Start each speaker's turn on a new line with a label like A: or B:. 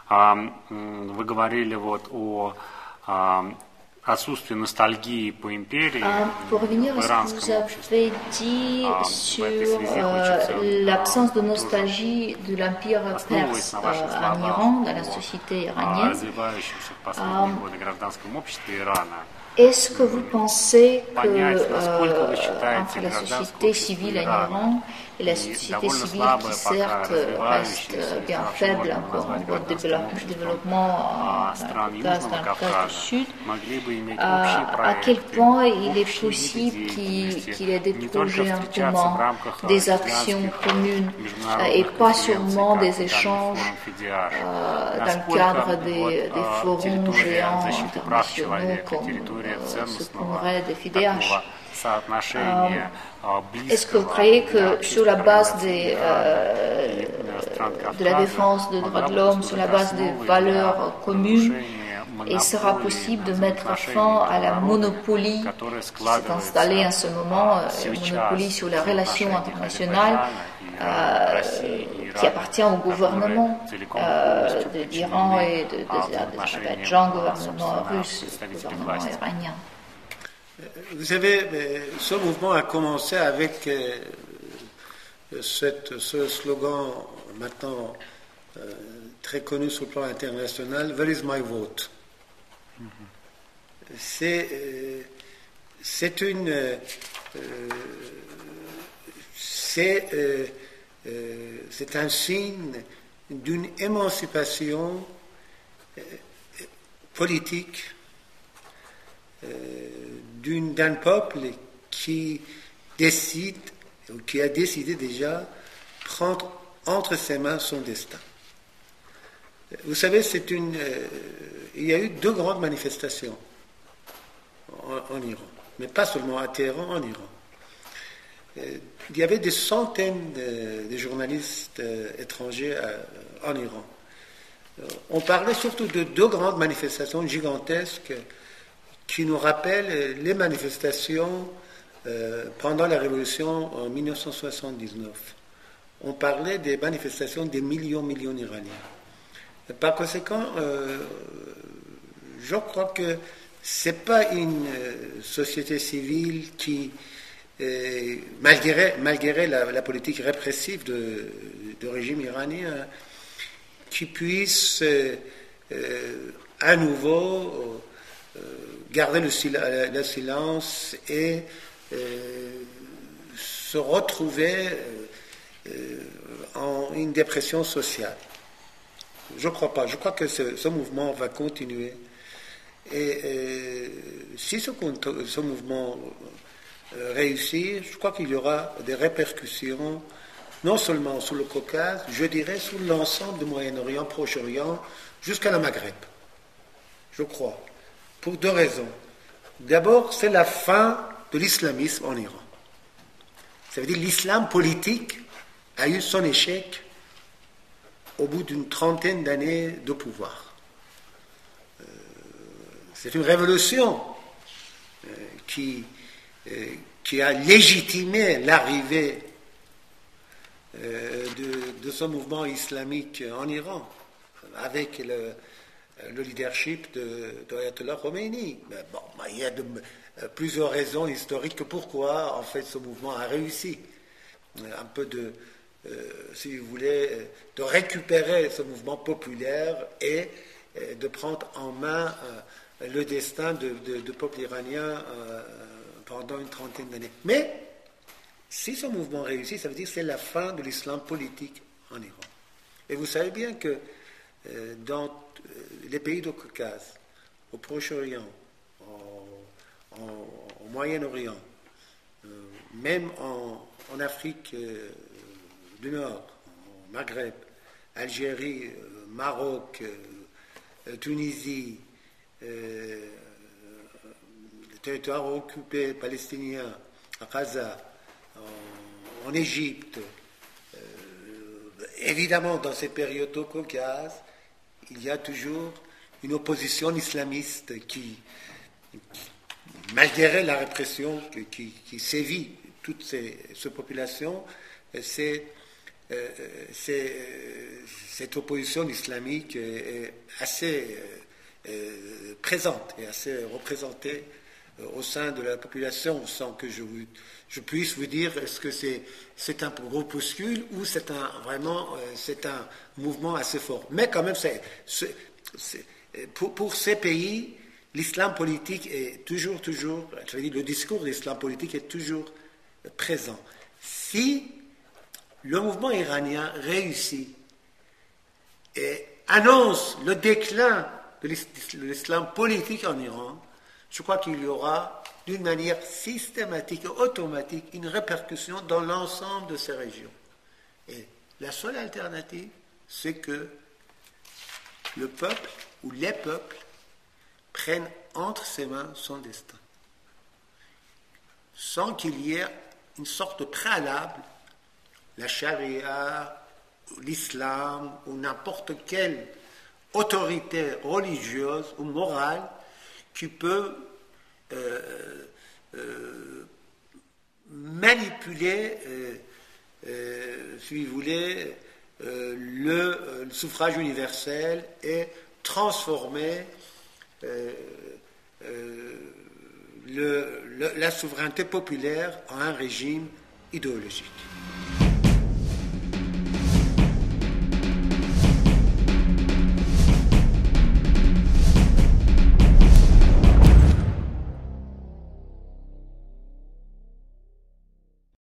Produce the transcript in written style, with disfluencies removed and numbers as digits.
A: Вы говорили вот о отсутствие ностальгии по империи
B: Pour revenir à ce que vous avez dit sur l'absence de nostalgie de l'empire perse en Iran, dans la société iranienne, est-ce que vous pensez que entre la société civile en Iran et la société civile qui certes reste bien faible encore en voie de développement dans le Caucase du Sud, à quel point il est possible qu'il y ait des projets en commun, des actions communes et pas seulement des échanges dans le cadre des forums géants internationaux comme ce congrès des FIDH. Est-ce que vous croyez que sur la base de la défense des droits de l'homme, sur la base des valeurs communes, il sera possible de mettre fin à la monopolie qui s'est installée en ce moment, monopolie sur les relations internationales qui appartient au gouvernement de l'Iran et d'Azerbaïdjan, gouvernement russe, gouvernement iranien?
C: Vous savez, ce mouvement a commencé avec ce slogan maintenant très connu sur le plan international, Where is my vote? C'est un signe d'une émancipation politique d'un peuple qui décide, ou qui a décidé déjà, prendre entre ses mains son destin. Vous savez, il y a eu 2 grandes manifestations en Iran, mais pas seulement à Téhéran, en Iran. Il y avait des centaines de journalistes étrangers en Iran. On parlait surtout de 2 grandes manifestations gigantesques qui nous rappellent les manifestations pendant la Révolution en 1979. On parlait des manifestations des millions d'Iraniens. Par conséquent, je crois que ce n'est pas une société civile qui, malgré la politique répressive du régime iranien, qui puisse à nouveau garder le silence et se retrouver en une dépression sociale. Je ne crois pas. Je crois que ce mouvement va continuer. Et si ce mouvement réussit, je crois qu'il y aura des répercussions, non seulement sur le Caucase, je dirais sur l'ensemble du Moyen-Orient, Proche-Orient, jusqu'à la Maghreb. Je crois. Pour 2 raisons. D'abord, c'est la fin de l'islamisme en Iran. Ça veut dire que l'islam politique a eu son échec au bout d'une 30aine d'années de pouvoir. C'est une révolution qui a légitimé l'arrivée de ce mouvement islamique en Iran, avec le leadership d'Ayatollah Khomeini. Mais bon, il y a plusieurs raisons historiques pourquoi en fait ce mouvement a réussi. Un peu si vous voulez, de récupérer ce mouvement populaire et de prendre en main le destin du peuple iranien pendant une 30aine d'années. Mais si ce mouvement réussit, ça veut dire que c'est la fin de l'islam politique en Iran. Et vous savez bien que dans les pays du Caucase, au Proche-Orient, au Moyen-Orient, même en Afrique du Nord, au Maghreb, Algérie, Maroc, Tunisie, les territoires occupés palestiniens, à Gaza, en Égypte, évidemment dans ces périodes au Caucase, il y a toujours une opposition islamiste qui malgré la répression qui sévit toutes ces populations, c'est cette opposition islamique est assez présente et assez représentée au sein de la population, sans que je puisse vous dire est-ce que c'est un groupuscule ou c'est un mouvement assez fort. Mais quand même, pour ces pays, l'islam politique est toujours, le discours de l'islam politique est toujours présent. Si le mouvement iranien réussit et annonce le déclin de l'islam politique en Iran, je crois qu'il y aura d'une manière systématique et automatique une répercussion dans l'ensemble de ces régions. Et la seule alternative, c'est que le peuple ou les peuples prennent entre ses mains son destin, sans qu'il y ait une sorte de préalable, la charia, l'islam ou n'importe quelle autorité religieuse ou morale qui peut manipuler, si vous voulez, le suffrage universel et transformer la souveraineté populaire en un régime idéologique.